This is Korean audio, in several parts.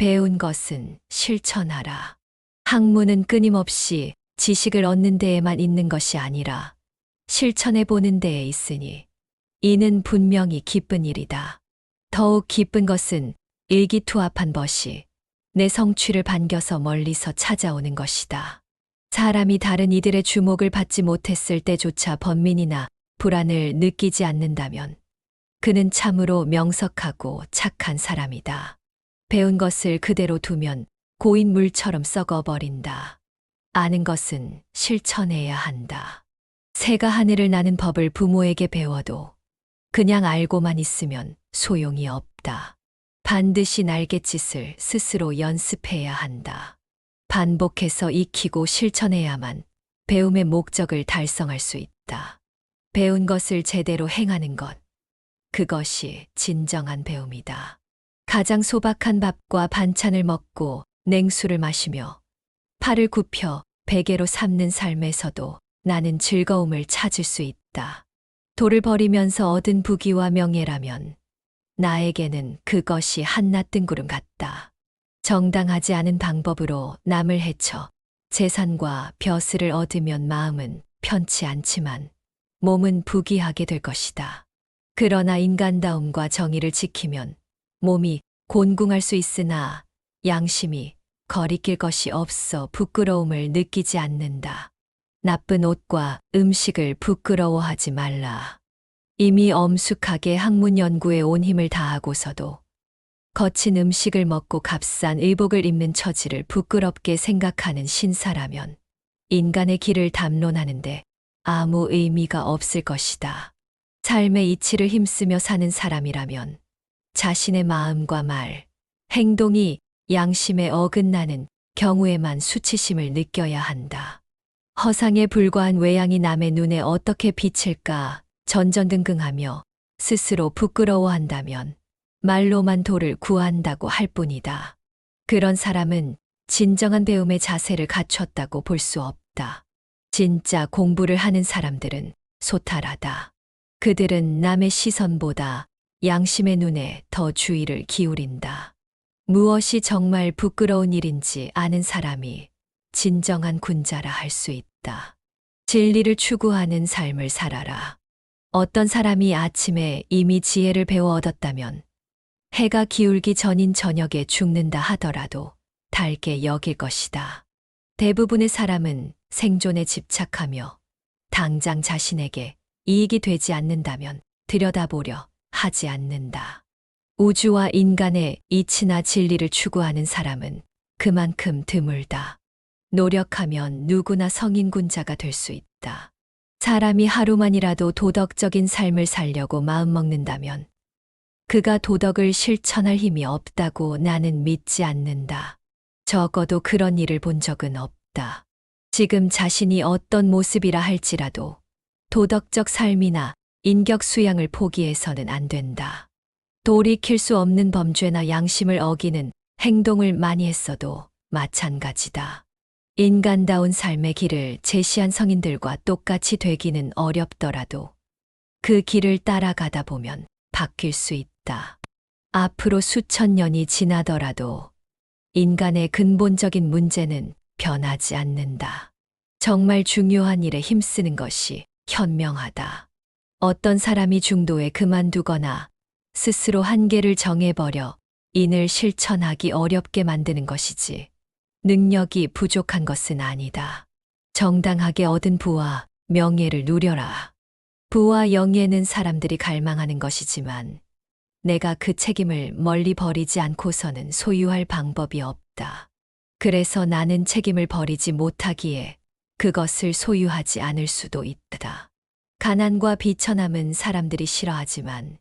배운 것은 실천하라. 학문은 끊임없이 지식을 얻는 데에만 있는 것이 아니라 실천해 보는 데에 있으니 이는 분명히 기쁜 일이다. 더욱 기쁜 것은 일기투합한 벗이 내 성취를 반겨서 멀리서 찾아오는 것이다. 사람이 다른 이들의 주목을 받지 못했을 때조차 번민이나 불안을 느끼지 않는다면 그는 참으로 명석하고 착한 사람이다. 배운 것을 그대로 두면 고인 물처럼 썩어버린다. 아는 것은 실천해야 한다. 새가 하늘을 나는 법을 부모에게 배워도 그냥 알고만 있으면 소용이 없다. 반드시 날갯짓을 스스로 연습해야 한다. 반복해서 익히고 실천해야만 배움의 목적을 달성할 수 있다. 배운 것을 제대로 행하는 것, 그것이 진정한 배움이다. 가장 소박한 밥과 반찬을 먹고 냉수를 마시며 팔을 굽혀 베개로 삼는 삶에서도 나는 즐거움을 찾을 수 있다. 돌을 버리면서 얻은 부귀와 명예라면 나에게는 그것이 한낱 뜬구름 같다. 정당하지 않은 방법으로 남을 해쳐 재산과 벼슬을 얻으면 마음은 편치 않지만 몸은 부귀하게 될 것이다. 그러나 인간다움과 정의를 지키면 몸이 곤궁할 수 있으나 양심이 거리낄 것이 없어 부끄러움을 느끼지 않는다. 나쁜 옷과 음식을 부끄러워하지 말라. 이미 엄숙하게 학문 연구에 온 힘을 다하고서도 거친 음식을 먹고 값싼 의복을 입는 처지를 부끄럽게 생각하는 신사라면 인간의 길을 담론하는데 아무 의미가 없을 것이다. 삶의 이치를 힘쓰며 사는 사람이라면 자신의 마음과 말, 행동이 양심에 어긋나는 경우에만 수치심을 느껴야 한다. 허상에 불과한 외양이 남의 눈에 어떻게 비칠까 전전긍긍하며 스스로 부끄러워한다면 말로만 도를 구한다고 할 뿐이다. 그런 사람은 진정한 배움의 자세를 갖췄다고 볼 수 없다. 진짜 공부를 하는 사람들은 소탈하다. 그들은 남의 시선보다 양심의 눈에 더 주의를 기울인다. 무엇이 정말 부끄러운 일인지 아는 사람이 진정한 군자라 할 수 있다. 진리를 추구하는 삶을 살아라. 어떤 사람이 아침에 이미 지혜를 배워 얻었다면 해가 기울기 전인 저녁에 죽는다 하더라도 달게 여길 것이다. 대부분의 사람은 생존에 집착하며 당장 자신에게 이익이 되지 않는다면 들여다보려 하지 않는다. 우주와 인간의 이치나 진리를 추구하는 사람은 그만큼 드물다. 노력하면 누구나 성인군자가 될 수 있다. 사람이 하루만이라도 도덕적인 삶을 살려고 마음먹는다면 그가 도덕을 실천할 힘이 없다고 나는 믿지 않는다. 적어도 그런 일을 본 적은 없다. 지금 자신이 어떤 모습이라 할지라도 도덕적 삶이나 인격 수양을 포기해서는 안 된다. 돌이킬 수 없는 범죄나 양심을 어기는 행동을 많이 했어도 마찬가지다. 인간다운 삶의 길을 제시한 성인들과 똑같이 되기는 어렵더라도 그 길을 따라가다 보면 바뀔 수 있다. 앞으로 수천 년이 지나더라도 인간의 근본적인 문제는 변하지 않는다. 정말 중요한 일에 힘쓰는 것이 현명하다. 어떤 사람이 중도에 그만두거나 스스로 한계를 정해버려 인을 실천하기 어렵게 만드는 것이지 능력이 부족한 것은 아니다. 정당하게 얻은 부와 명예를 누려라. 부와 영예는 사람들이 갈망하는 것이지만 내가 그 책임을 멀리 버리지 않고서는 소유할 방법이 없다. 그래서 나는 책임을 버리지 못하기에 그것을 소유하지 않을 수도 있다. 가난과 비천함은 사람들이 싫어하지만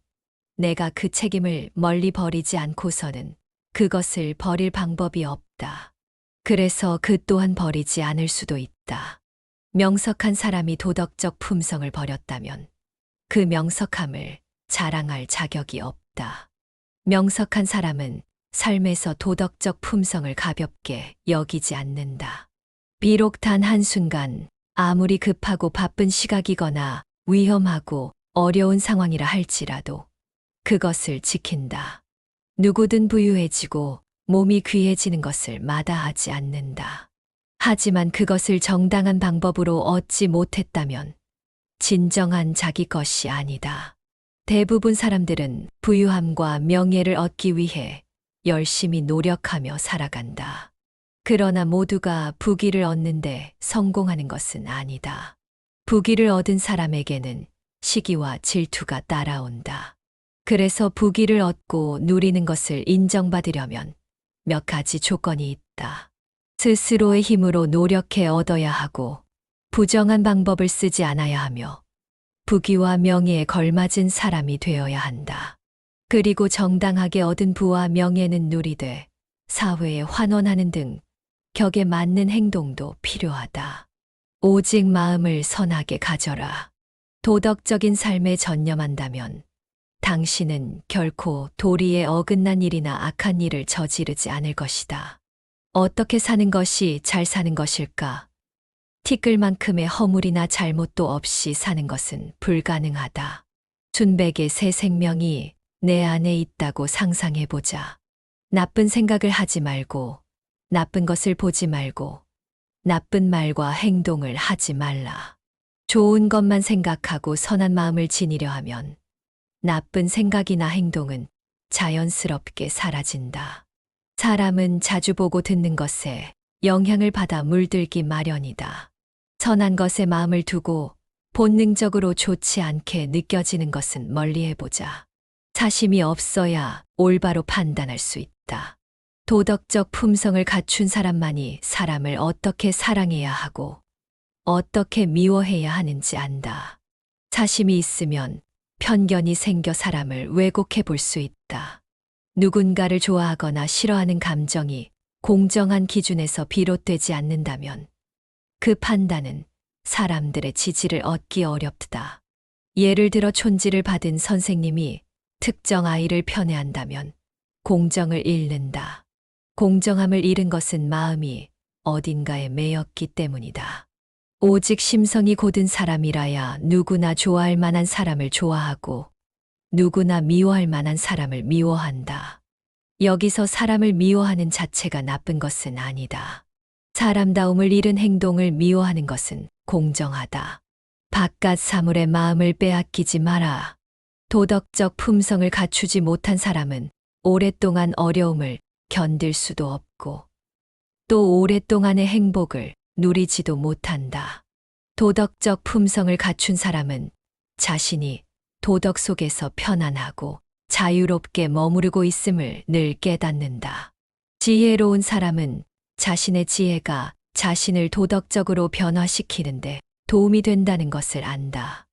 내가 그 책임을 멀리 버리지 않고서는 그것을 버릴 방법이 없다. 그래서 그 또한 버리지 않을 수도 있다. 명석한 사람이 도덕적 품성을 버렸다면 그 명석함을 자랑할 자격이 없다. 명석한 사람은 삶에서 도덕적 품성을 가볍게 여기지 않는다. 비록 단 한순간 아무리 급하고 바쁜 시각이거나 위험하고 어려운 상황이라 할지라도 그것을 지킨다. 누구든 부유해지고 몸이 귀해지는 것을 마다하지 않는다. 하지만 그것을 정당한 방법으로 얻지 못했다면 진정한 자기 것이 아니다. 대부분 사람들은 부유함과 명예를 얻기 위해 열심히 노력하며 살아간다. 그러나 모두가 부귀를 얻는데 성공하는 것은 아니다. 부귀를 얻은 사람에게는 시기와 질투가 따라온다. 그래서 부귀를 얻고 누리는 것을 인정받으려면 몇 가지 조건이 있다. 스스로의 힘으로 노력해 얻어야 하고 부정한 방법을 쓰지 않아야 하며 부귀와 명예에 걸맞은 사람이 되어야 한다. 그리고 정당하게 얻은 부와 명예는 누리되 사회에 환원하는 등 격에 맞는 행동도 필요하다. 오직 마음을 선하게 가져라. 도덕적인 삶에 전념한다면 당신은 결코 도리에 어긋난 일이나 악한 일을 저지르지 않을 것이다. 어떻게 사는 것이 잘 사는 것일까? 티끌만큼의 허물이나 잘못도 없이 사는 것은 불가능하다. 순백의 새 생명이 내 안에 있다고 상상해보자. 나쁜 생각을 하지 말고, 나쁜 것을 보지 말고, 나쁜 말과 행동을 하지 말라. 좋은 것만 생각하고 선한 마음을 지니려 하면 나쁜 생각이나 행동은 자연스럽게 사라진다. 사람은 자주 보고 듣는 것에 영향을 받아 물들기 마련이다. 선한 것에 마음을 두고 본능적으로 좋지 않게 느껴지는 것은 멀리해보자. 사심이 없어야 올바로 판단할 수 있다. 도덕적 품성을 갖춘 사람만이 사람을 어떻게 사랑해야 하고 어떻게 미워해야 하는지 안다. 사심이 있으면 편견이 생겨 사람을 왜곡해 볼 수 있다. 누군가를 좋아하거나 싫어하는 감정이 공정한 기준에서 비롯되지 않는다면 그 판단은 사람들의 지지를 얻기 어렵다. 예를 들어 촌지를 받은 선생님이 특정 아이를 편애한다면 공정을 잃는다. 공정함을 잃은 것은 마음이 어딘가에 매였기 때문이다. 오직 심성이 곧은 사람이라야 누구나 좋아할 만한 사람을 좋아하고 누구나 미워할 만한 사람을 미워한다. 여기서 사람을 미워하는 자체가 나쁜 것은 아니다. 사람다움을 잃은 행동을 미워하는 것은 공정하다. 바깥 사물의 마음을 빼앗기지 마라. 도덕적 품성을 갖추지 못한 사람은 오랫동안 어려움을 견딜 수도 없고 또 오랫동안의 행복을 누리지도 못한다. 도덕적 품성을 갖춘 사람은 자신이 도덕 속에서 편안하고 자유롭게 머무르고 있음을 늘 깨닫는다. 지혜로운 사람은 자신의 지혜가 자신을 도덕적으로 변화시키는데 도움이 된다는 것을 안다.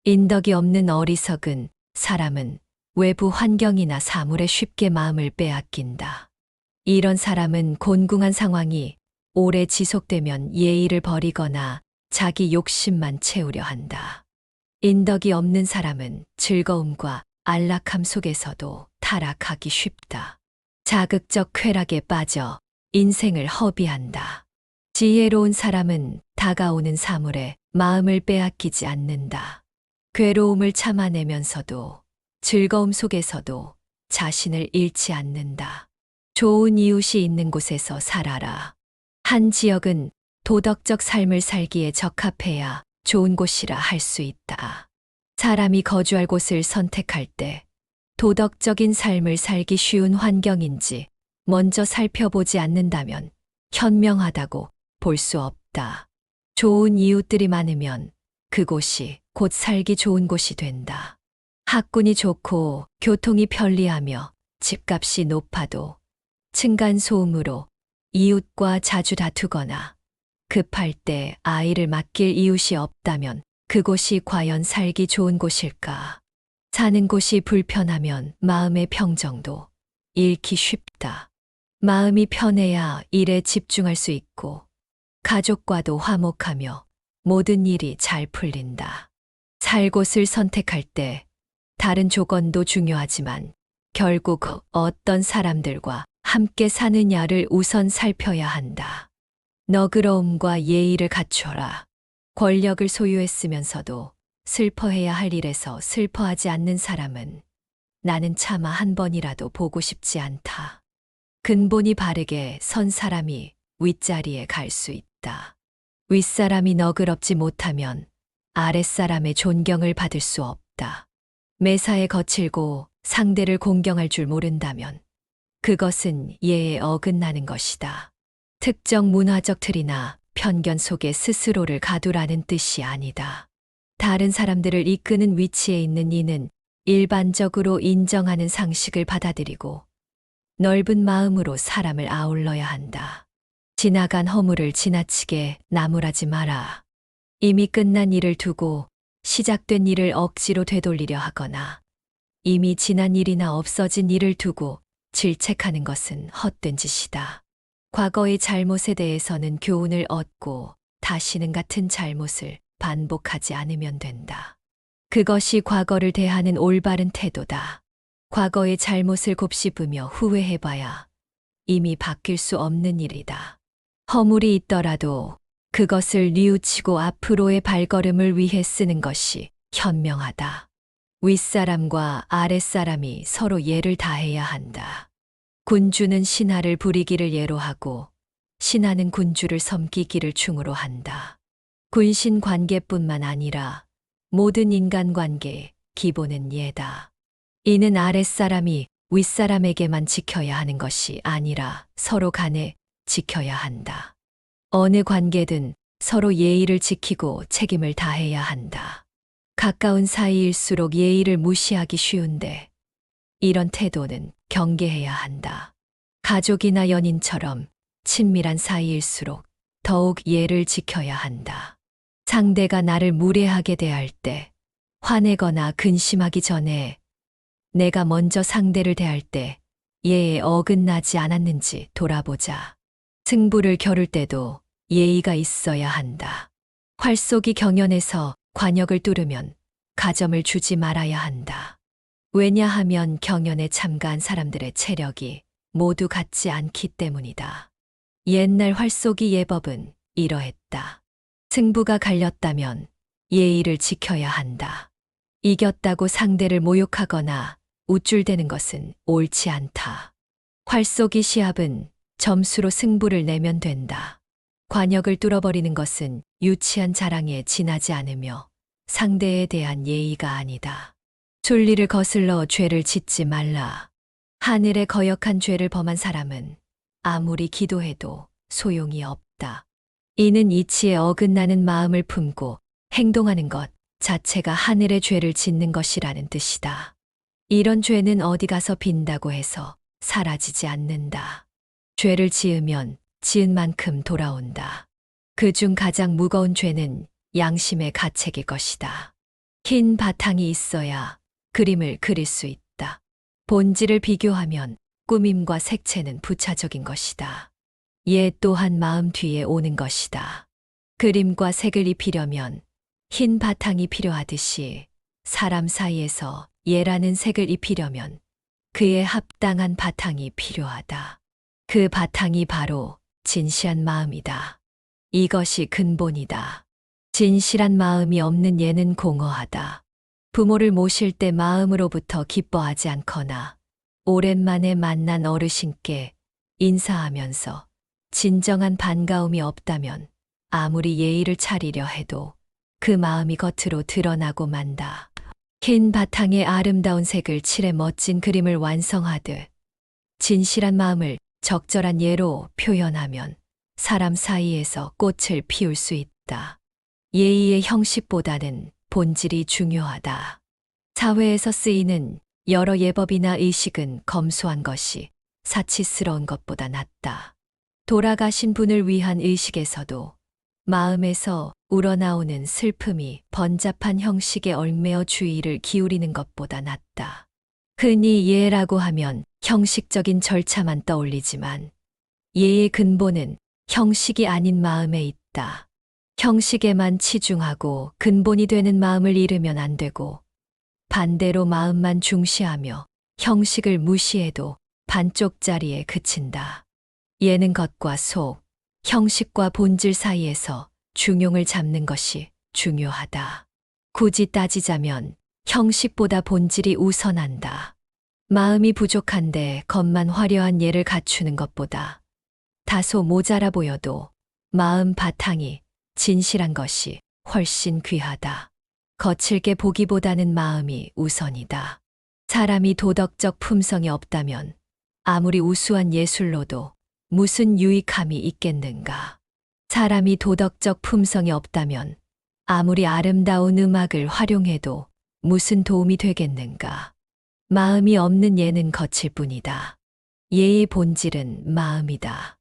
인덕이 없는 어리석은 사람은 외부 환경이나 사물에 쉽게 마음을 빼앗긴다. 이런 사람은 곤궁한 상황이 오래 지속되면 예의를 버리거나 자기 욕심만 채우려 한다. 인덕이 없는 사람은 즐거움과 안락함 속에서도 타락하기 쉽다. 자극적 쾌락에 빠져 인생을 허비한다. 지혜로운 사람은 다가오는 사물에 마음을 빼앗기지 않는다. 괴로움을 참아내면서도 즐거움 속에서도 자신을 잃지 않는다. 좋은 이웃이 있는 곳에서 살아라. 한 지역은 도덕적 삶을 살기에 적합해야 좋은 곳이라 할 수 있다. 사람이 거주할 곳을 선택할 때 도덕적인 삶을 살기 쉬운 환경인지 먼저 살펴보지 않는다면 현명하다고 볼 수 없다. 좋은 이웃들이 많으면 그곳이 곧 살기 좋은 곳이 된다. 학군이 좋고 교통이 편리하며 집값이 높아도 층간소음으로 이웃과 자주 다투거나 급할 때 아이를 맡길 이웃이 없다면 그곳이 과연 살기 좋은 곳일까? 사는 곳이 불편하면 마음의 평정도 잃기 쉽다. 마음이 편해야 일에 집중할 수 있고 가족과도 화목하며 모든 일이 잘 풀린다. 살 곳을 선택할 때 다른 조건도 중요하지만 결국 어떤 사람들과 함께 사느냐를 우선 살펴야 한다. 너그러움과 예의를 갖춰라. 권력을 소유했으면서도 슬퍼해야 할 일에서 슬퍼하지 않는 사람은 나는 차마 한 번이라도 보고 싶지 않다. 근본이 바르게 선 사람이 윗자리에 갈 수 있다. 윗사람이 너그럽지 못하면 아랫사람의 존경을 받을 수 없다. 매사에 거칠고 상대를 공경할 줄 모른다면 그것은 예에 어긋나는 것이다. 특정 문화적 틀이나 편견 속에 스스로를 가두라는 뜻이 아니다. 다른 사람들을 이끄는 위치에 있는 이는 일반적으로 인정하는 상식을 받아들이고 넓은 마음으로 사람을 아울러야 한다. 지나간 허물을 지나치게 나무라지 마라. 이미 끝난 일을 두고 시작된 일을 억지로 되돌리려 하거나 이미 지난 일이나 없어진 일을 두고 질책하는 것은 헛된 짓이다. 과거의 잘못에 대해서는 교훈을 얻고 다시는 같은 잘못을 반복하지 않으면 된다. 그것이 과거를 대하는 올바른 태도다. 과거의 잘못을 곱씹으며 후회해봐야 이미 바뀔 수 없는 일이다. 허물이 있더라도 그것을 뉘우치고 앞으로의 발걸음을 위해 쓰는 것이 현명하다. 윗사람과 아랫사람이 서로 예를 다해야 한다. 군주는 신하를 부리기를 예로 하고 신하는 군주를 섬기기를 충으로 한다. 군신 관계뿐만 아니라 모든 인간관계의 기본은 예다. 이는 아랫사람이 윗사람에게만 지켜야 하는 것이 아니라 서로 간에 지켜야 한다. 어느 관계든 서로 예의를 지키고 책임을 다해야 한다. 가까운 사이일수록 예의를 무시하기 쉬운데 이런 태도는 경계해야 한다. 가족이나 연인처럼 친밀한 사이일수록 더욱 예를 지켜야 한다. 상대가 나를 무례하게 대할 때 화내거나 근심하기 전에 내가 먼저 상대를 대할 때 예에 어긋나지 않았는지 돌아보자. 승부를 겨룰 때도 예의가 있어야 한다. 활쏘기 경연에서 관역을 뚫으면 가점을 주지 말아야 한다. 왜냐하면 경연에 참가한 사람들의 체력이 모두 같지 않기 때문이다. 옛날 활쏘기 예법은 이러했다. 승부가 갈렸다면 예의를 지켜야 한다. 이겼다고 상대를 모욕하거나 우쭐대는 것은 옳지 않다. 활쏘기 시합은 점수로 승부를 내면 된다. 관역을 뚫어버리는 것은 유치한 자랑에 지나지 않으며 상대에 대한 예의가 아니다. 순리를 거슬러 죄를 짓지 말라. 하늘에 거역한 죄를 범한 사람은 아무리 기도해도 소용이 없다. 이는 이치에 어긋나는 마음을 품고 행동하는 것 자체가 하늘의 죄를 짓는 것이라는 뜻이다. 이런 죄는 어디 가서 빈다고 해서 사라지지 않는다. 죄를 지으면 지은 만큼 돌아온다. 그중 가장 무거운 죄는 양심의 가책일 것이다. 흰 바탕이 있어야 그림을 그릴 수 있다. 본질을 비교하면 꾸밈과 색채는 부차적인 것이다. 예 또한 마음 뒤에 오는 것이다. 그림과 색을 입히려면 흰 바탕이 필요하듯이 사람 사이에서 예라는 색을 입히려면 그에 합당한 바탕이 필요하다. 그 바탕이 바로 진실한 마음이다. 이것이 근본이다. 진실한 마음이 없는 예는 공허하다. 부모를 모실 때 마음으로부터 기뻐하지 않거나 오랜만에 만난 어르신께 인사하면서 진정한 반가움이 없다면 아무리 예의를 차리려 해도 그 마음이 겉으로 드러나고 만다. 흰 바탕에 아름다운 색을 칠해 멋진 그림을 완성하듯 진실한 마음을 적절한 예로 표현하면 사람 사이에서 꽃을 피울 수 있다. 예의의 형식보다는 본질이 중요하다. 사회에서 쓰이는 여러 예법이나 의식은 검소한 것이 사치스러운 것보다 낫다. 돌아가신 분을 위한 의식에서도 마음에서 우러나오는 슬픔이 번잡한 형식에 얽매여 주의를 기울이는 것보다 낫다. 흔히 예라고 하면 형식적인 절차만 떠올리지만 예의 근본은 형식이 아닌 마음에 있다. 형식에만 치중하고 근본이 되는 마음을 잃으면 안 되고 반대로 마음만 중시하며 형식을 무시해도 반쪽짜리에 그친다. 예는 겉과 속, 형식과 본질 사이에서 중용을 잡는 것이 중요하다. 굳이 따지자면 형식보다 본질이 우선한다. 마음이 부족한데 겉만 화려한 예를 갖추는 것보다 다소 모자라 보여도 마음 바탕이 진실한 것이 훨씬 귀하다. 거칠게 보기보다는 마음이 우선이다. 사람이 도덕적 품성이 없다면 아무리 우수한 예술로도 무슨 유익함이 있겠는가. 사람이 도덕적 품성이 없다면 아무리 아름다운 음악을 활용해도 무슨 도움이 되겠는가. 마음이 없는 예는 거칠 뿐이다. 예의 본질은 마음이다.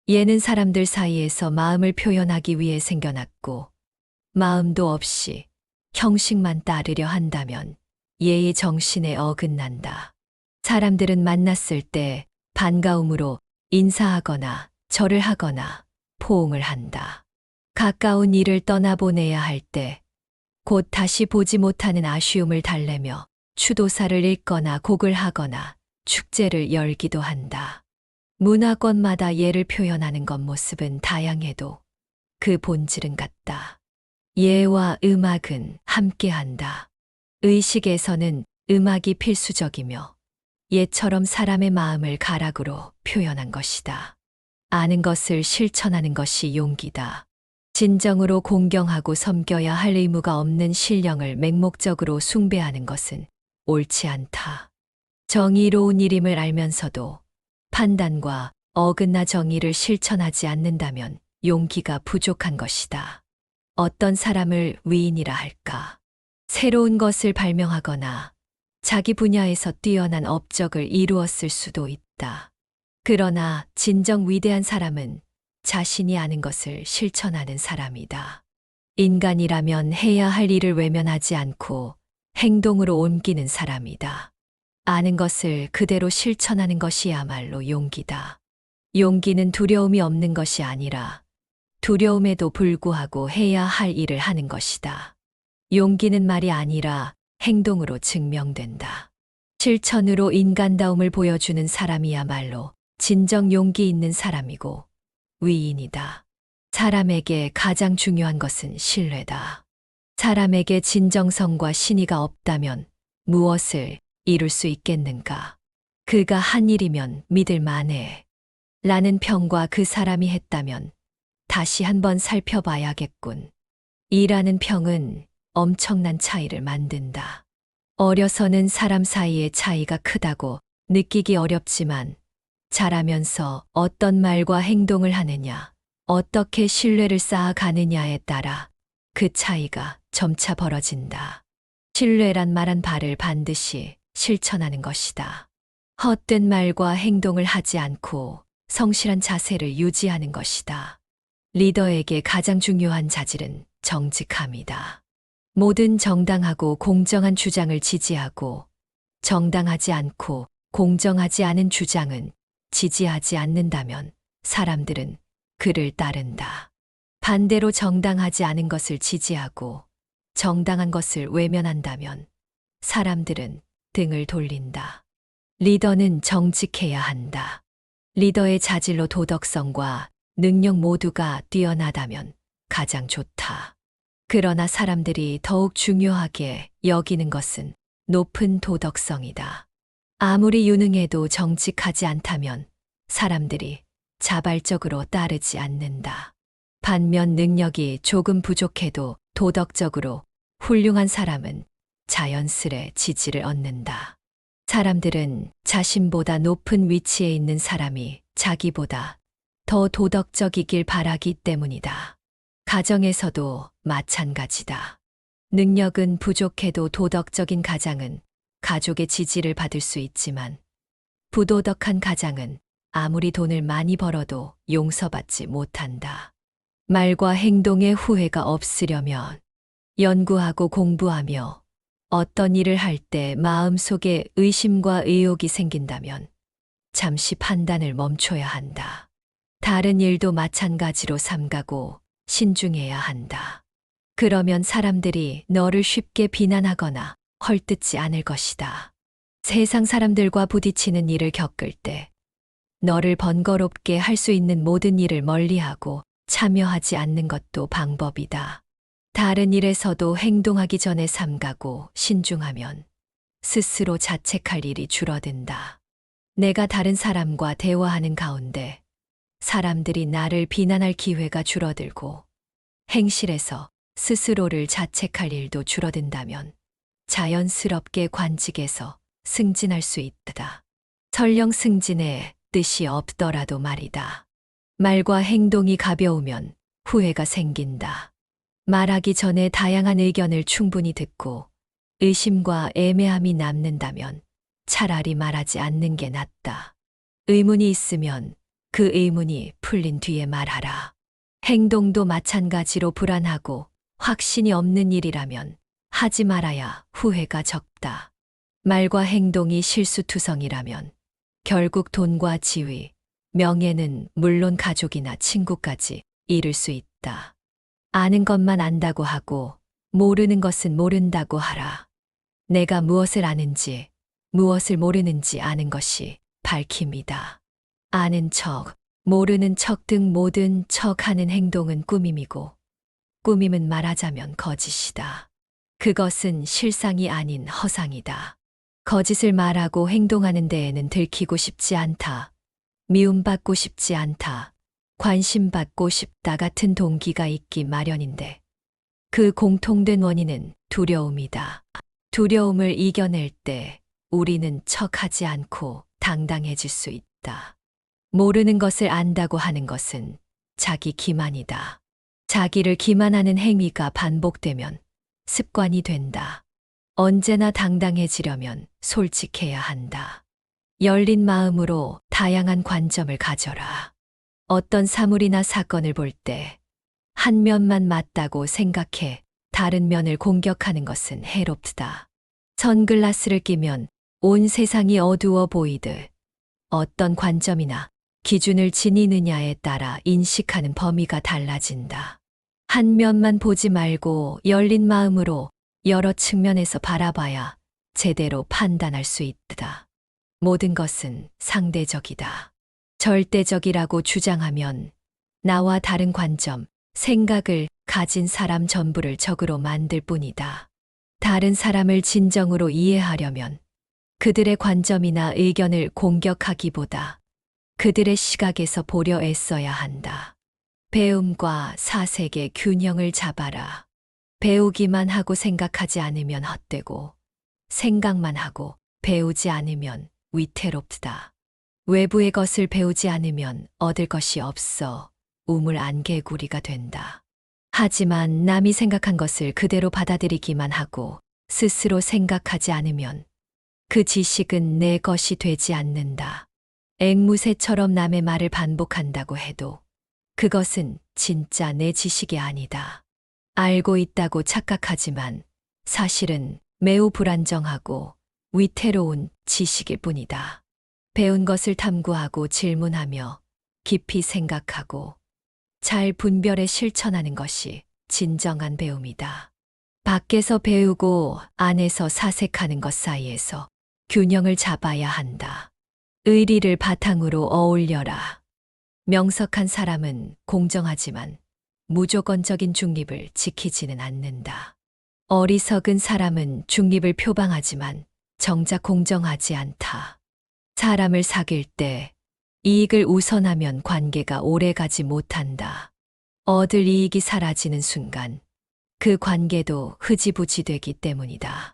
예는 사람들 사이에서 마음을 표현하기 위해 생겨났고, 마음도 없이 형식만 따르려 한다면 예의 정신에 어긋난다. 사람들은 만났을 때 반가움으로 인사하거나 절을 하거나 포옹을 한다. 가까운 이를 떠나보내야 할 때 곧 다시 보지 못하는 아쉬움을 달래며 추도사를 읽거나 곡을 하거나 축제를 열기도 한다. 문화권마다 예를 표현하는 겉모습은 다양해도 그 본질은 같다. 예와 음악은 함께한다. 의식에서는 음악이 필수적이며 예처럼 사람의 마음을 가락으로 표현한 것이다. 아는 것을 실천하는 것이 용기다. 진정으로 공경하고 섬겨야 할 의무가 없는 신령을 맹목적으로 숭배하는 것은 옳지 않다. 정의로운 일임을 알면서도 판단과 어긋나 정의를 실천하지 않는다면 용기가 부족한 것이다. 어떤 사람을 위인이라 할까? 새로운 것을 발명하거나 자기 분야에서 뛰어난 업적을 이루었을 수도 있다. 그러나 진정 위대한 사람은 자신이 아는 것을 실천하는 사람이다. 인간이라면 해야 할 일을 외면하지 않고 행동으로 옮기는 사람이다. 아는 것을 그대로 실천하는 것이야말로 용기다. 용기는 두려움이 없는 것이 아니라 두려움에도 불구하고 해야 할 일을 하는 것이다. 용기는 말이 아니라 행동으로 증명된다. 실천으로 인간다움을 보여주는 사람이야말로 진정 용기 있는 사람이고 위인이다. 사람에게 가장 중요한 것은 신뢰다. 사람에게 진정성과 신의가 없다면 무엇을 이룰 수 있겠는가? 그가 한 일이면 믿을 만해. 라는 평과 그 사람이 했다면 다시 한번 살펴봐야겠군. 이라는 평은 엄청난 차이를 만든다. 어려서는 사람 사이의 차이가 크다고 느끼기 어렵지만 자라면서 어떤 말과 행동을 하느냐, 어떻게 신뢰를 쌓아가느냐에 따라 그 차이가 점차 벌어진다. 신뢰란 말한 바를 반드시 실천하는 것이다. 헛된 말과 행동을 하지 않고 성실한 자세를 유지하는 것이다. 리더에게 가장 중요한 자질은 정직함이다. 모든 정당하고 공정한 주장을 지지하고 정당하지 않고 공정하지 않은 주장은 지지하지 않는다면 사람들은 그를 따른다. 반대로 정당하지 않은 것을 지지하고 정당한 것을 외면한다면 사람들은 등을 돌린다. 리더는 정직해야 한다. 리더의 자질로 도덕성과 능력 모두가 뛰어나다면 가장 좋다. 그러나 사람들이 더욱 중요하게 여기는 것은 높은 도덕성이다. 아무리 유능해도 정직하지 않다면 사람들이 자발적으로 따르지 않는다. 반면 능력이 조금 부족해도 도덕적으로 훌륭한 사람은 자연스레 지지를 얻는다. 사람들은 자신보다 높은 위치에 있는 사람이 자기보다 더 도덕적이길 바라기 때문이다. 가정에서도 마찬가지다. 능력은 부족해도 도덕적인 가장은 가족의 지지를 받을 수 있지만 부도덕한 가장은 아무리 돈을 많이 벌어도 용서받지 못한다. 말과 행동에 후회가 없으려면 연구하고 공부하며 어떤 일을 할 때 마음속에 의심과 의혹이 생긴다면 잠시 판단을 멈춰야 한다. 다른 일도 마찬가지로 삼가고 신중해야 한다. 그러면 사람들이 너를 쉽게 비난하거나 헐뜯지 않을 것이다. 세상 사람들과 부딪히는 일을 겪을 때 너를 번거롭게 할 수 있는 모든 일을 멀리하고 참여하지 않는 것도 방법이다. 다른 일에서도 행동하기 전에 삼가고 신중하면 스스로 자책할 일이 줄어든다. 내가 다른 사람과 대화하는 가운데 사람들이 나를 비난할 기회가 줄어들고 행실에서 스스로를 자책할 일도 줄어든다면 자연스럽게 관직에서 승진할 수 있다. 설령 승진의 뜻이 없더라도 말이다. 말과 행동이 가벼우면 후회가 생긴다. 말하기 전에 다양한 의견을 충분히 듣고 의심과 애매함이 남는다면 차라리 말하지 않는 게 낫다. 의문이 있으면 그 의문이 풀린 뒤에 말하라. 행동도 마찬가지로 불안하고 확신이 없는 일이라면 하지 말아야 후회가 적다. 말과 행동이 실수투성이라면 결국 돈과 지위, 명예는 물론 가족이나 친구까지 잃을 수 있다. 아는 것만 안다고 하고 모르는 것은 모른다고 하라. 내가 무엇을 아는지, 무엇을 모르는지 아는 것이 밝힘이다. 아는 척, 모르는 척 등 모든 척하는 행동은 꾸밈이고 꾸밈은 말하자면 거짓이다. 그것은 실상이 아닌 허상이다. 거짓을 말하고 행동하는 데에는 들키고 싶지 않다. 미움받고 싶지 않다. 관심받고 싶다 같은 동기가 있기 마련인데 그 공통된 원인은 두려움이다. 두려움을 이겨낼 때 우리는 척하지 않고 당당해질 수 있다. 모르는 것을 안다고 하는 것은 자기 기만이다. 자기를 기만하는 행위가 반복되면 습관이 된다. 언제나 당당해지려면 솔직해야 한다. 열린 마음으로 다양한 관점을 가져라. 어떤 사물이나 사건을 볼 때 한 면만 맞다고 생각해 다른 면을 공격하는 것은 해롭다. 선글라스를 끼면 온 세상이 어두워 보이듯 어떤 관점이나 기준을 지니느냐에 따라 인식하는 범위가 달라진다. 한 면만 보지 말고 열린 마음으로 여러 측면에서 바라봐야 제대로 판단할 수 있다. 모든 것은 상대적이다. 절대적이라고 주장하면 나와 다른 관점, 생각을 가진 사람 전부를 적으로 만들 뿐이다. 다른 사람을 진정으로 이해하려면 그들의 관점이나 의견을 공격하기보다 그들의 시각에서 보려 애써야 한다. 배움과 사색의 균형을 잡아라. 배우기만 하고 생각하지 않으면 헛되고 생각만 하고 배우지 않으면 위태롭다. 외부의 것을 배우지 않으면 얻을 것이 없어 우물안개구리가 된다. 하지만 남이 생각한 것을 그대로 받아들이기만 하고 스스로 생각하지 않으면 그 지식은 내 것이 되지 않는다. 앵무새처럼 남의 말을 반복한다고 해도 그것은 진짜 내 지식이 아니다. 알고 있다고 착각하지만 사실은 매우 불안정하고 위태로운 지식일 뿐이다. 배운 것을 탐구하고 질문하며 깊이 생각하고 잘 분별해 실천하는 것이 진정한 배움이다. 밖에서 배우고 안에서 사색하는 것 사이에서 균형을 잡아야 한다. 의리를 바탕으로 어울려라. 명석한 사람은 공정하지만 무조건적인 중립을 지키지는 않는다. 어리석은 사람은 중립을 표방하지만 정작 공정하지 않다. 사람을 사귈 때 이익을 우선하면 관계가 오래가지 못한다. 얻을 이익이 사라지는 순간 그 관계도 흐지부지 되기 때문이다.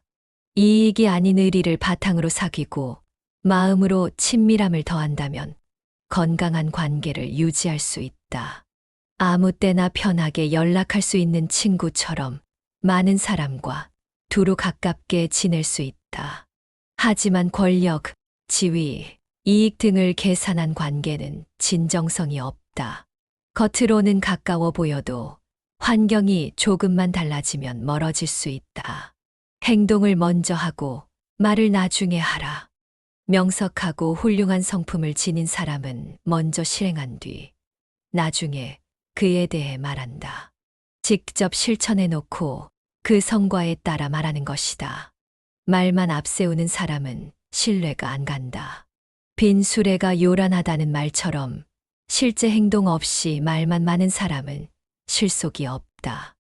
이익이 아닌 의리를 바탕으로 사귀고 마음으로 친밀함을 더한다면 건강한 관계를 유지할 수 있다. 아무 때나 편하게 연락할 수 있는 친구처럼 많은 사람과 두루 가깝게 지낼 수 있다. 하지만 권력, 지위, 이익 등을 계산한 관계는 진정성이 없다. 겉으로는 가까워 보여도 환경이 조금만 달라지면 멀어질 수 있다. 행동을 먼저 하고 말을 나중에 하라. 명석하고 훌륭한 성품을 지닌 사람은 먼저 실행한 뒤 나중에 그에 대해 말한다. 직접 실천해 놓고 그 성과에 따라 말하는 것이다. 말만 앞세우는 사람은 신뢰가 안 간다. 빈 수레가 요란하다는 말처럼 실제 행동 없이 말만 많은 사람은 실속이 없다.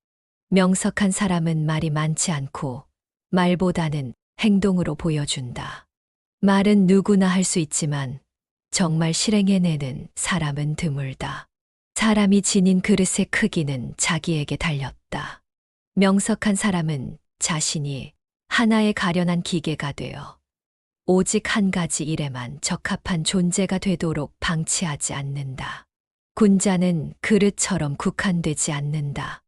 명석한 사람은 말이 많지 않고 말보다는 행동으로 보여준다. 말은 누구나 할 수 있지만 정말 실행해내는 사람은 드물다. 사람이 지닌 그릇의 크기는 자기에게 달렸다. 명석한 사람은 자신이 하나의 가련한 기계가 되어 오직 한 가지 일에만 적합한 존재가 되도록 방치하지 않는다. 군자는 그릇처럼 국한되지 않는다.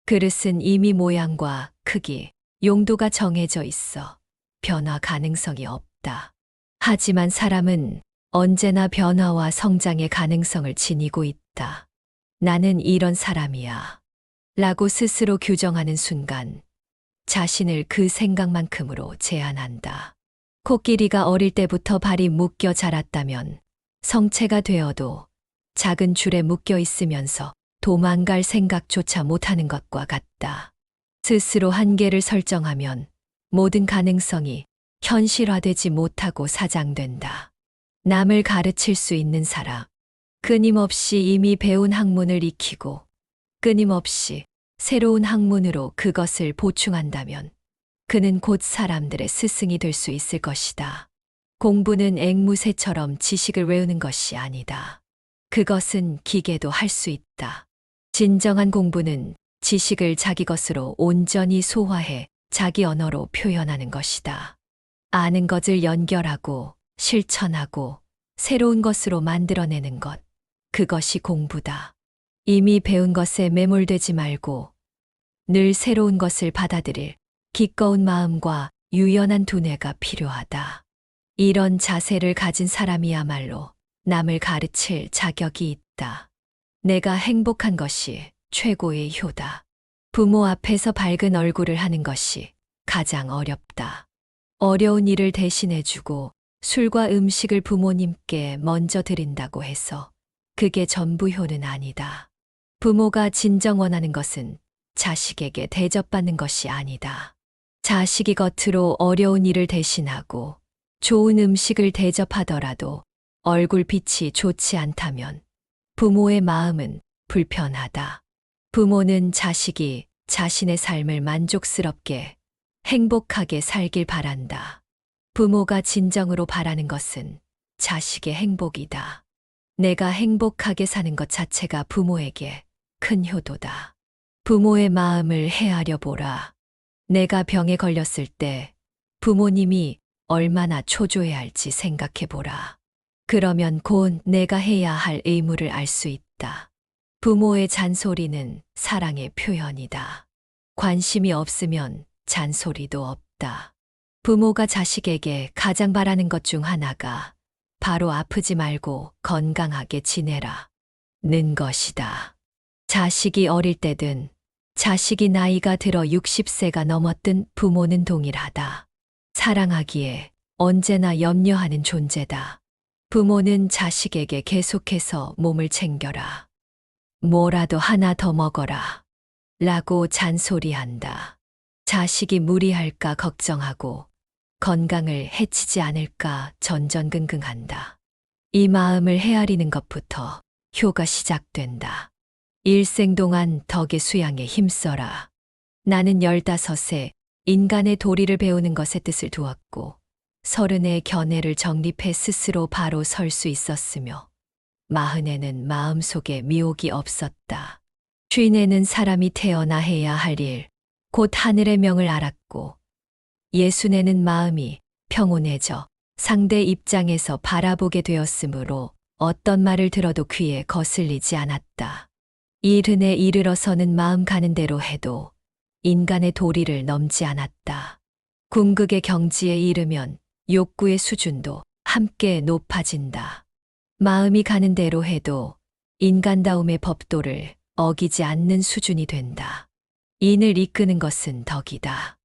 그릇은 이미 모양과 크기, 용도가 정해져 있어 변화 가능성이 없다. 하지만 사람은 언제나 변화와 성장의 가능성을 지니고 있다. 나는 이런 사람이야. 라고 스스로 규정하는 순간 자신을 그 생각만큼으로 제한한다. 코끼리가 어릴 때부터 발이 묶여 자랐다면 성체가 되어도 작은 줄에 묶여 있으면서 도망갈 생각조차 못하는 것과 같다. 스스로 한계를 설정하면 모든 가능성이 현실화되지 못하고 사장된다. 남을 가르칠 수 있는 사람, 끊임없이 이미 배운 학문을 익히고 끊임없이 새로운 학문으로 그것을 보충한다면 그는 곧 사람들의 스승이 될 수 있을 것이다. 공부는 앵무새처럼 지식을 외우는 것이 아니다. 그것은 기계도 할 수 있다. 진정한 공부는 지식을 자기 것으로 온전히 소화해 자기 언어로 표현하는 것이다. 아는 것을 연결하고 실천하고 새로운 것으로 만들어내는 것, 그것이 공부다. 이미 배운 것에 매몰되지 말고 늘 새로운 것을 받아들일 기꺼운 마음과 유연한 두뇌가 필요하다. 이런 자세를 가진 사람이야말로 남을 가르칠 자격이 있다. 내가 행복한 것이 최고의 효다. 부모 앞에서 밝은 얼굴을 하는 것이 가장 어렵다. 어려운 일을 대신해주고 술과 음식을 부모님께 먼저 드린다고 해서 그게 전부 효는 아니다. 부모가 진정 원하는 것은 자식에게 대접받는 것이 아니다. 자식이 겉으로 어려운 일을 대신하고 좋은 음식을 대접하더라도 얼굴빛이 좋지 않다면 부모의 마음은 불편하다. 부모는 자식이 자신의 삶을 만족스럽게 행복하게 살길 바란다. 부모가 진정으로 바라는 것은 자식의 행복이다. 내가 행복하게 사는 것 자체가 부모에게 큰 효도다. 부모의 마음을 헤아려 보라. 내가 병에 걸렸을 때 부모님이 얼마나 초조해할지 생각해 보라. 그러면 곧 내가 해야 할 의무를 알 수 있다. 부모의 잔소리는 사랑의 표현이다. 관심이 없으면 잔소리도 없다. 부모가 자식에게 가장 바라는 것 중 하나가 바로 아프지 말고 건강하게 지내라 는 것이다. 자식이 어릴 때든 자식이 나이가 들어 60세가 넘었든 부모는 동일하다. 사랑하기에 언제나 염려하는 존재다. 부모는 자식에게 계속해서 몸을 챙겨라. 뭐라도 하나 더 먹어라. 라고 잔소리한다. 자식이 무리할까 걱정하고 건강을 해치지 않을까 전전긍긍한다. 이 마음을 헤아리는 것부터 효가 시작된다. 일생 동안 덕의 수양에 힘써라. 나는 15세 인간의 도리를 배우는 것에 뜻을 두었고 30의 견해를 정립해 스스로 바로 설 수 있었으며 40에는 마음속에 미혹이 없었다. 50에는 사람이 태어나 해야 할 일, 곧 하늘의 명을 알았고 60에는 마음이 평온해져 상대 입장에서 바라보게 되었으므로 어떤 말을 들어도 귀에 거슬리지 않았다. 70에 이르러서는 마음 가는 대로 해도 인간의 도리를 넘지 않았다. 궁극의 경지에 이르면 욕구의 수준도 함께 높아진다. 마음이 가는 대로 해도 인간다움의 법도를 어기지 않는 수준이 된다. 인을 이끄는 것은 덕이다.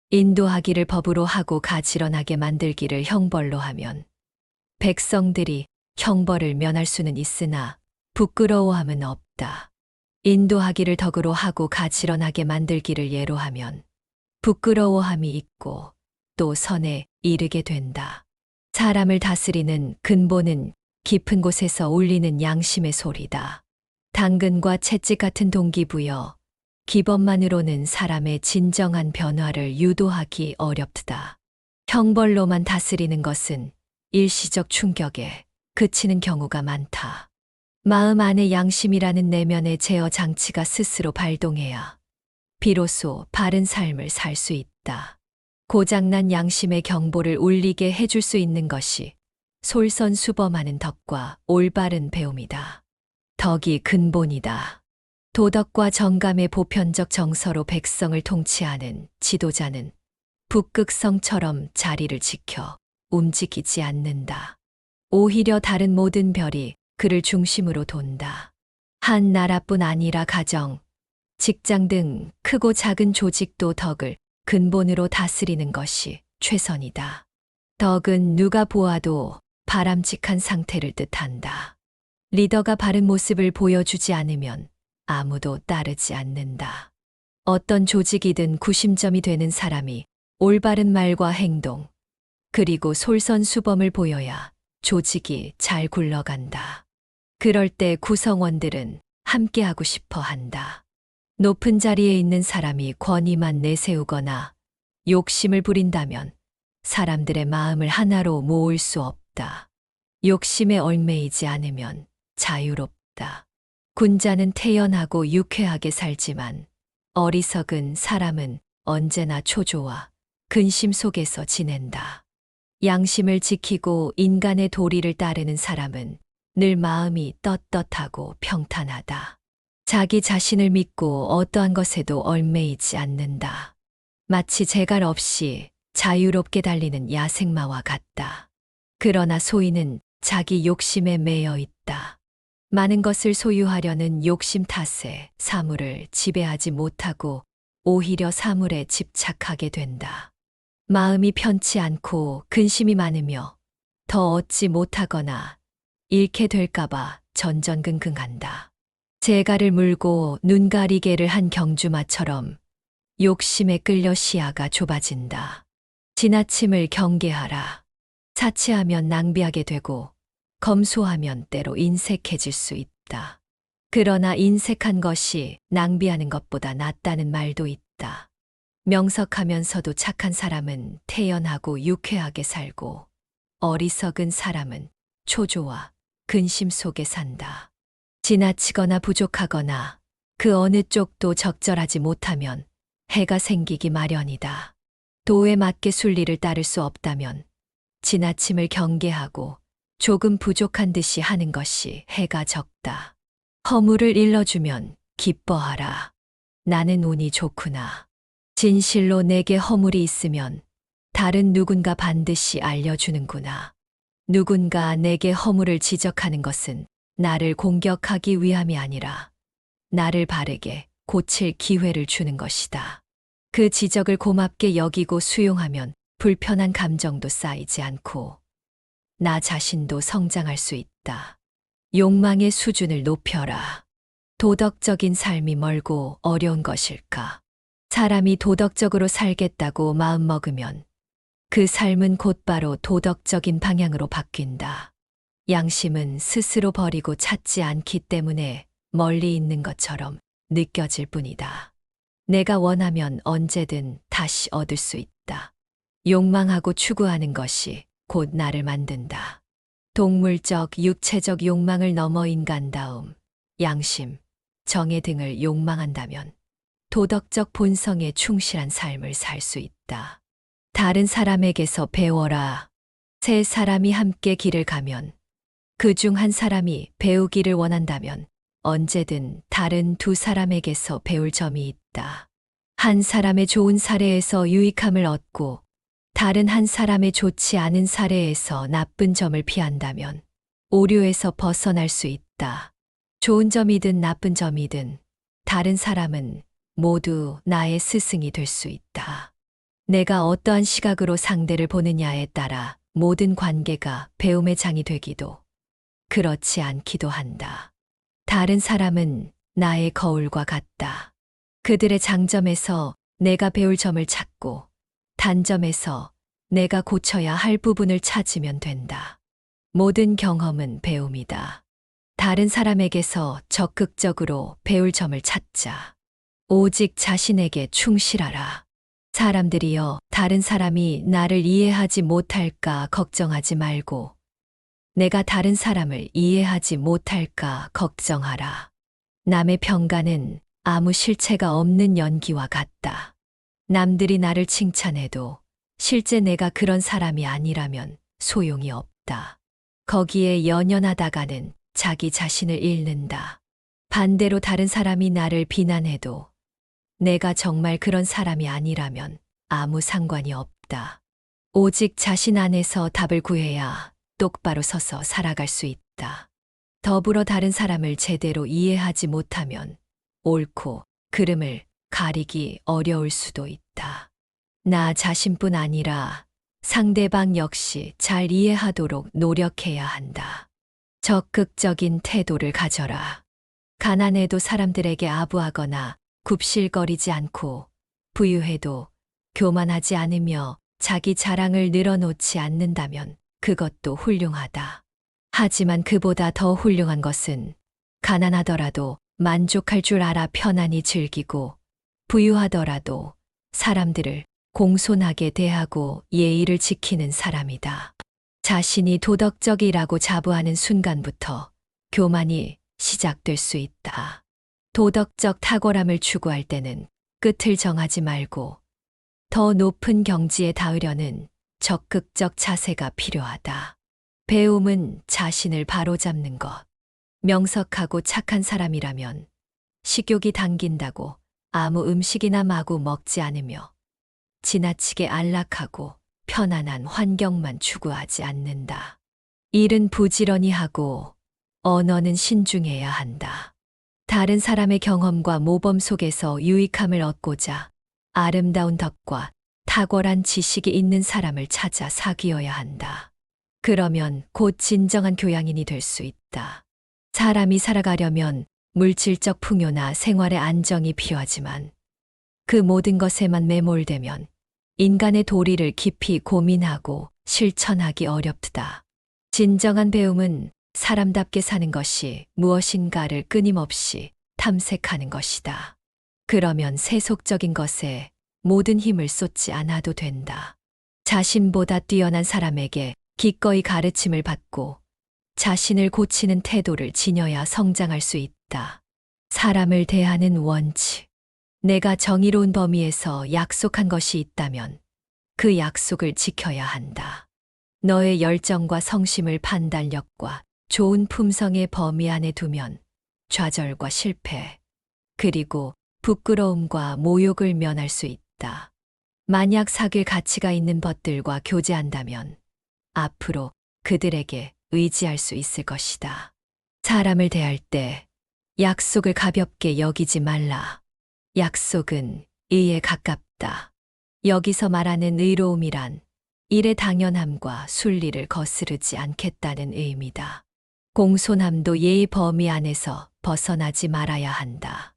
인도하기를 법으로 하고 가지런하게 만들기를 형벌로 하면 백성들이 형벌을 면할 수는 있으나 부끄러워함은 없다. 인도하기를 덕으로 하고 가지런하게 만들기를 예로 하면 부끄러워함이 있고 또 선에 이르게 된다. 사람을 다스리는 근본은 깊은 곳에서 울리는 양심의 소리다. 당근과 채찍 같은 동기부여, 기법만으로는 사람의 진정한 변화를 유도하기 어렵다. 형벌로만 다스리는 것은 일시적 충격에 그치는 경우가 많다. 마음 안의 양심이라는 내면의 제어 장치가 스스로 발동해야 비로소 바른 삶을 살 수 있다. 고장난 양심의 경보를 울리게 해줄 수 있는 것이 솔선수범하는 덕과 올바른 배움이다. 덕이 근본이다. 도덕과 정감의 보편적 정서로 백성을 통치하는 지도자는 북극성처럼 자리를 지켜 움직이지 않는다. 오히려 다른 모든 별이 그를 중심으로 돈다. 한 나라뿐 아니라 가정, 직장 등 크고 작은 조직도 덕을 근본으로 다스리는 것이 최선이다. 덕은 누가 보아도 바람직한 상태를 뜻한다. 리더가 바른 모습을 보여주지 않으면 아무도 따르지 않는다. 어떤 조직이든 구심점이 되는 사람이 올바른 말과 행동, 그리고 솔선수범을 보여야 조직이 잘 굴러간다. 그럴 때 구성원들은 함께하고 싶어 한다. 높은 자리에 있는 사람이 권위만 내세우거나 욕심을 부린다면 사람들의 마음을 하나로 모을 수 없다. 욕심에 얽매이지 않으면 자유롭다. 군자는 태연하고 유쾌하게 살지만 어리석은 사람은 언제나 초조와 근심 속에서 지낸다. 양심을 지키고 인간의 도리를 따르는 사람은 늘 마음이 떳떳하고 평탄하다. 자기 자신을 믿고 어떠한 것에도 얽매이지 않는다. 마치 재갈 없이 자유롭게 달리는 야생마와 같다. 그러나 소인은 자기 욕심에 매여 있다. 많은 것을 소유하려는 욕심 탓에 사물을 지배하지 못하고 오히려 사물에 집착하게 된다. 마음이 편치 않고 근심이 많으며 더 얻지 못하거나 잃게 될까봐 전전긍긍한다. 재갈을 물고 눈가리개를 한 경주마처럼 욕심에 끌려 시야가 좁아진다. 지나침을 경계하라. 사치하면 낭비하게 되고 검소하면 때로 인색해질 수 있다. 그러나 인색한 것이 낭비하는 것보다 낫다는 말도 있다. 명석하면서도 착한 사람은 태연하고 유쾌하게 살고 어리석은 사람은 초조와 근심 속에 산다. 지나치거나 부족하거나 그 어느 쪽도 적절하지 못하면 해가 생기기 마련이다. 도에 맞게 순리를 따를 수 없다면 지나침을 경계하고 조금 부족한 듯이 하는 것이 해가 적다. 허물을 일러주면 기뻐하라. 나는 운이 좋구나. 진실로 내게 허물이 있으면 다른 누군가 반드시 알려주는구나. 누군가 내게 허물을 지적하는 것은 나를 공격하기 위함이 아니라 나를 바르게 고칠 기회를 주는 것이다. 그 지적을 고맙게 여기고 수용하면 불편한 감정도 쌓이지 않고 나 자신도 성장할 수 있다. 욕망의 수준을 높여라. 도덕적인 삶이 멀고 어려운 것일까? 사람이 도덕적으로 살겠다고 마음먹으면 그 삶은 곧바로 도덕적인 방향으로 바뀐다. 양심은 스스로 버리고 찾지 않기 때문에 멀리 있는 것처럼 느껴질 뿐이다. 내가 원하면 언제든 다시 얻을 수 있다. 욕망하고 추구하는 것이 곧 나를 만든다. 동물적, 육체적 욕망을 넘어 인간다움, 양심, 정의 등을 욕망한다면 도덕적 본성에 충실한 삶을 살 수 있다. 다른 사람에게서 배워라. 세 사람이 함께 길을 가면 그중 한 사람이 배우기를 원한다면 언제든 다른 두 사람에게서 배울 점이 있다. 한 사람의 좋은 사례에서 유익함을 얻고 다른 한 사람의 좋지 않은 사례에서 나쁜 점을 피한다면 오류에서 벗어날 수 있다. 좋은 점이든 나쁜 점이든 다른 사람은 모두 나의 스승이 될 수 있다. 내가 어떠한 시각으로 상대를 보느냐에 따라 모든 관계가 배움의 장이 되기도 그렇지 않기도 한다. 다른 사람은 나의 거울과 같다. 그들의 장점에서 내가 배울 점을 찾고 단점에서 내가 고쳐야 할 부분을 찾으면 된다. 모든 경험은 배움이다. 다른 사람에게서 적극적으로 배울 점을 찾자. 오직 자신에게 충실하라. 사람들이여, 다른 사람이 나를 이해하지 못할까 걱정하지 말고 내가 다른 사람을 이해하지 못할까 걱정하라. 남의 평가는 아무 실체가 없는 연기와 같다. 남들이 나를 칭찬해도 실제 내가 그런 사람이 아니라면 소용이 없다. 거기에 연연하다가는 자기 자신을 잃는다. 반대로 다른 사람이 나를 비난해도 내가 정말 그런 사람이 아니라면 아무 상관이 없다. 오직 자신 안에서 답을 구해야 똑바로 서서 살아갈 수 있다. 더불어 다른 사람을 제대로 이해하지 못하면 옳고 그름을 가리기 어려울 수도 있다. 나 자신뿐 아니라 상대방 역시 잘 이해하도록 노력해야 한다. 적극적인 태도를 가져라. 가난해도 사람들에게 아부하거나 굽실거리지 않고 부유해도 교만하지 않으며 자기 자랑을 늘어놓지 않는다면 그것도 훌륭하다. 하지만 그보다 더 훌륭한 것은 가난하더라도 만족할 줄 알아 편안히 즐기고 부유하더라도 사람들을 공손하게 대하고 예의를 지키는 사람이다. 자신이 도덕적이라고 자부하는 순간부터 교만이 시작될 수 있다. 도덕적 탁월함을 추구할 때는 끝을 정하지 말고 더 높은 경지에 닿으려는 적극적 자세가 필요하다. 배움은 자신을 바로잡는 것. 명석하고 착한 사람이라면 식욕이 당긴다고 아무 음식이나 마구 먹지 않으며 지나치게 안락하고 편안한 환경만 추구하지 않는다. 일은 부지런히 하고 언어는 신중해야 한다. 다른 사람의 경험과 모범 속에서 유익함을 얻고자 아름다운 덕과 탁월한 지식이 있는 사람을 찾아 사귀어야 한다. 그러면 곧 진정한 교양인이 될 수 있다. 사람이 살아가려면 물질적 풍요나 생활의 안정이 필요하지만 그 모든 것에만 매몰되면 인간의 도리를 깊이 고민하고 실천하기 어렵다. 진정한 배움은 사람답게 사는 것이 무엇인가를 끊임없이 탐색하는 것이다. 그러면 세속적인 것에 모든 힘을 쏟지 않아도 된다. 자신보다 뛰어난 사람에게 기꺼이 가르침을 받고 자신을 고치는 태도를 지녀야 성장할 수 있다. 사람을 대하는 원칙. 내가 정의로운 범위에서 약속한 것이 있다면 그 약속을 지켜야 한다. 너의 열정과 성심을 판단력과 좋은 품성의 범위 안에 두면 좌절과 실패, 그리고 부끄러움과 모욕을 면할 수 있다. 만약 사귈 가치가 있는 벗들과 교제한다면 앞으로 그들에게 의지할 수 있을 것이다. 사람을 대할 때 약속을 가볍게 여기지 말라. 약속은 의에 가깝다. 여기서 말하는 의로움이란 일의 당연함과 순리를 거스르지 않겠다는 의미다. 공손함도 예의 범위 안에서 벗어나지 말아야 한다.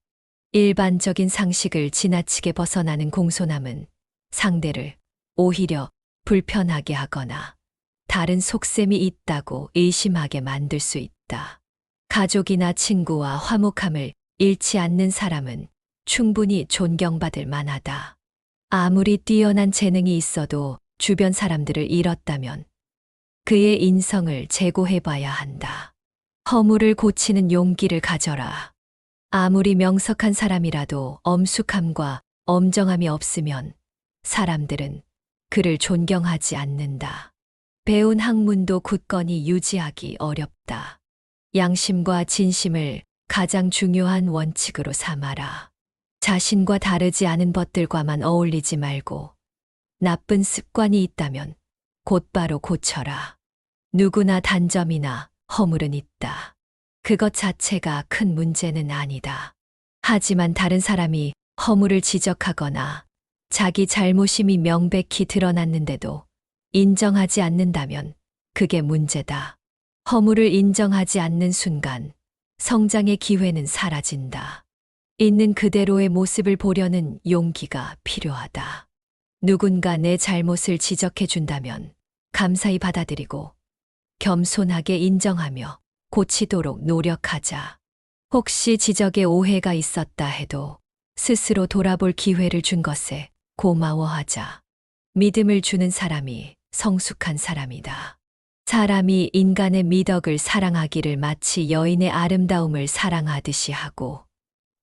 일반적인 상식을 지나치게 벗어나는 공손함은 상대를 오히려 불편하게 하거나 다른 속셈이 있다고 의심하게 만들 수 있다. 가족이나 친구와 화목함을 잃지 않는 사람은 충분히 존경받을 만하다. 아무리 뛰어난 재능이 있어도 주변 사람들을 잃었다면 그의 인성을 재고해봐야 한다. 허물을 고치는 용기를 가져라. 아무리 명석한 사람이라도 엄숙함과 엄정함이 없으면 사람들은 그를 존경하지 않는다. 배운 학문도 굳건히 유지하기 어렵다. 양심과 진심을 가장 중요한 원칙으로 삼아라. 자신과 다르지 않은 것들과만 어울리지 말고 나쁜 습관이 있다면 곧바로 고쳐라. 누구나 단점이나 허물은 있다. 그것 자체가 큰 문제는 아니다. 하지만 다른 사람이 허물을 지적하거나 자기 잘못임이 명백히 드러났는데도 인정하지 않는다면 그게 문제다. 허물을 인정하지 않는 순간 성장의 기회는 사라진다. 있는 그대로의 모습을 보려는 용기가 필요하다. 누군가 내 잘못을 지적해 준다면 감사히 받아들이고 겸손하게 인정하며 고치도록 노력하자. 혹시 지적에 오해가 있었다 해도 스스로 돌아볼 기회를 준 것에 고마워하자. 믿음을 주는 사람이 성숙한 사람이다. 사람이 인간의 미덕을 사랑하기를 마치 여인의 아름다움을 사랑하듯이 하고,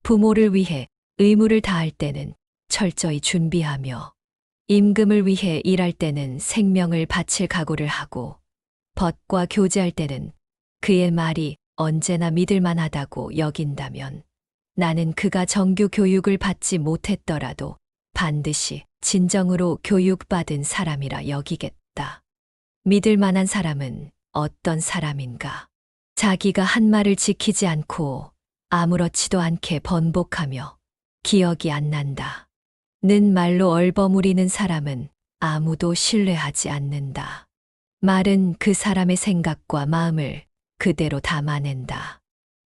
부모를 위해 의무를 다할 때는 철저히 준비하며, 임금을 위해 일할 때는 생명을 바칠 각오를 하고, 벗과 교제할 때는 그의 말이 언제나 믿을 만하다고 여긴다면, 나는 그가 정규 교육을 받지 못했더라도 반드시 진정으로 교육받은 사람이라 여기겠다. 믿을 만한 사람은 어떤 사람인가? 자기가 한 말을 지키지 않고 아무렇지도 않게 번복하며 기억이 안 난다. 는 말로 얼버무리는 사람은 아무도 신뢰하지 않는다. 말은 그 사람의 생각과 마음을 그대로 담아낸다.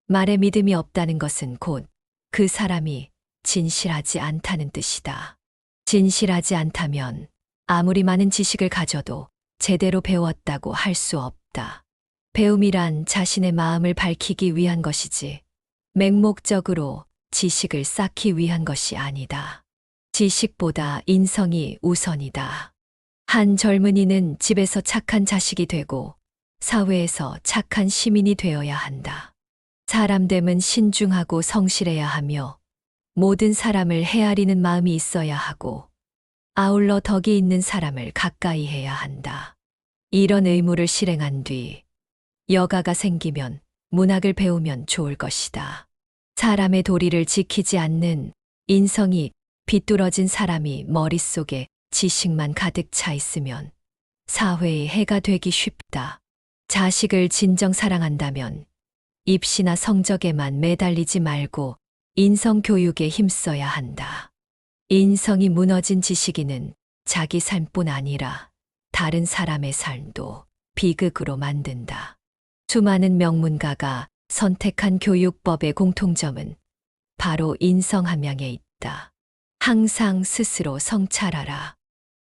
말에 믿음이 없다는 것은 곧 그 사람이 진실하지 않다는 뜻이다. 진실하지 않다면 아무리 많은 지식을 가져도 제대로 배웠다고 할 수 없다. 배움이란 자신의 마음을 밝히기 위한 것이지 맹목적으로 지식을 쌓기 위한 것이 아니다. 지식보다 인성이 우선이다. 한 젊은이는 집에서 착한 자식이 되고 사회에서 착한 시민이 되어야 한다. 사람됨은 신중하고 성실해야 하며 모든 사람을 헤아리는 마음이 있어야 하고 아울러 덕이 있는 사람을 가까이 해야 한다. 이런 의무를 실행한 뒤 여가가 생기면 문학을 배우면 좋을 것이다. 사람의 도리를 지키지 않는 인성이 비뚤어진 사람이 머릿속에 지식만 가득 차 있으면 사회에 해가 되기 쉽다. 자식을 진정 사랑한다면 입시나 성적에만 매달리지 말고 인성 교육에 힘써야 한다. 인성이 무너진 지식인은 자기 삶뿐 아니라 다른 사람의 삶도 비극으로 만든다. 수많은 명문가가 선택한 교육법의 공통점은 바로 인성 함양에 있다. 항상 스스로 성찰하라.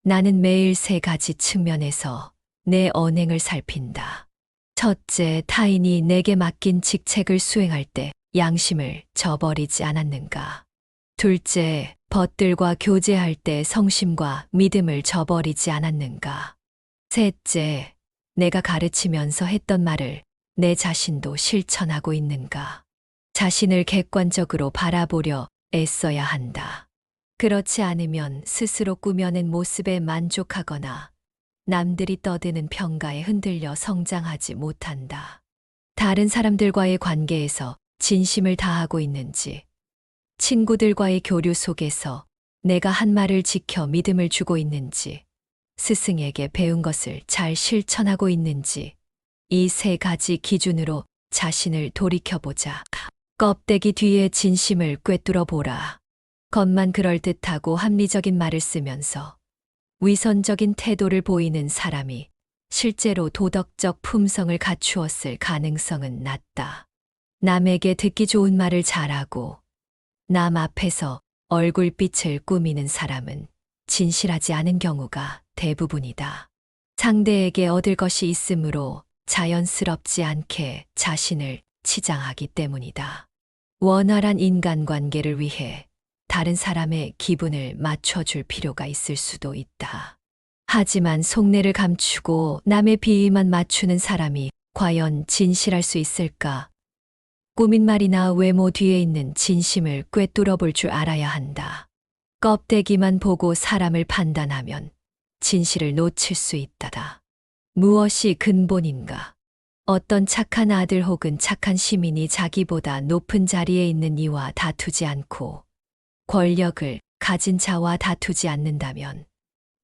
나는 매일 세 가지 측면에서 내 언행을 살핀다. 첫째, 타인이 내게 맡긴 직책을 수행할 때 양심을 저버리지 않았는가. 둘째, 벗들과 교제할 때 성심과 믿음을 저버리지 않았는가. 셋째, 내가 가르치면서 했던 말을 내 자신도 실천하고 있는가. 자신을 객관적으로 바라보려 애써야 한다. 그렇지 않으면 스스로 꾸며낸 모습에 만족하거나 남들이 떠드는 평가에 흔들려 성장하지 못한다. 다른 사람들과의 관계에서 진심을 다하고 있는지, 친구들과의 교류 속에서 내가 한 말을 지켜 믿음을 주고 있는지, 스승에게 배운 것을 잘 실천하고 있는지, 이 세 가지 기준으로 자신을 돌이켜보자. 껍데기 뒤에 진심을 꿰뚫어 보라. 겉만 그럴듯하고 합리적인 말을 쓰면서 위선적인 태도를 보이는 사람이 실제로 도덕적 품성을 갖추었을 가능성은 낮다. 남에게 듣기 좋은 말을 잘하고 남 앞에서 얼굴빛을 꾸미는 사람은 진실하지 않은 경우가 대부분이다. 상대에게 얻을 것이 있으므로 자연스럽지 않게 자신을 치장하기 때문이다. 원활한 인간관계를 위해 다른 사람의 기분을 맞춰줄 필요가 있을 수도 있다. 하지만 속내를 감추고 남의 비위만 맞추는 사람이 과연 진실할 수 있을까? 꾸민 말이나 외모 뒤에 있는 진심을 꿰뚫어 볼 줄 알아야 한다. 껍데기만 보고 사람을 판단하면 진실을 놓칠 수 있다다. 무엇이 근본인가? 어떤 착한 아들 혹은 착한 시민이 자기보다 높은 자리에 있는 이와 다투지 않고 권력을 가진 자와 다투지 않는다면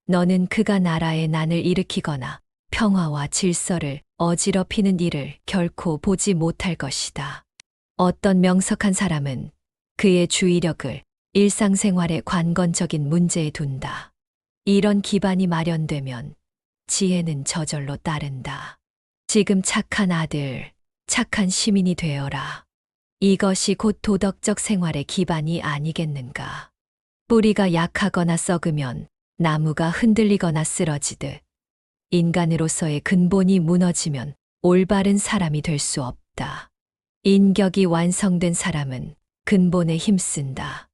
너는 그가 나라의 난을 일으키거나 평화와 질서를 어지럽히는 일을 결코 보지 못할 것이다. 어떤 명석한 사람은 그의 주의력을 일상생활의 관건적인 문제에 둔다. 이런 기반이 마련되면 지혜는 저절로 따른다. 지금 착한 아들, 착한 시민이 되어라. 이것이 곧 도덕적 생활의 기반이 아니겠는가. 뿌리가 약하거나 썩으면 나무가 흔들리거나 쓰러지듯 인간으로서의 근본이 무너지면 올바른 사람이 될 수 없다. 인격이 완성된 사람은 근본에 힘쓴다.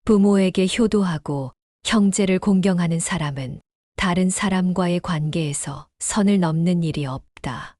부모에게 효도하고 형제를 공경하는 사람은 다른 사람과의 관계에서 선을 넘는 일이 없다.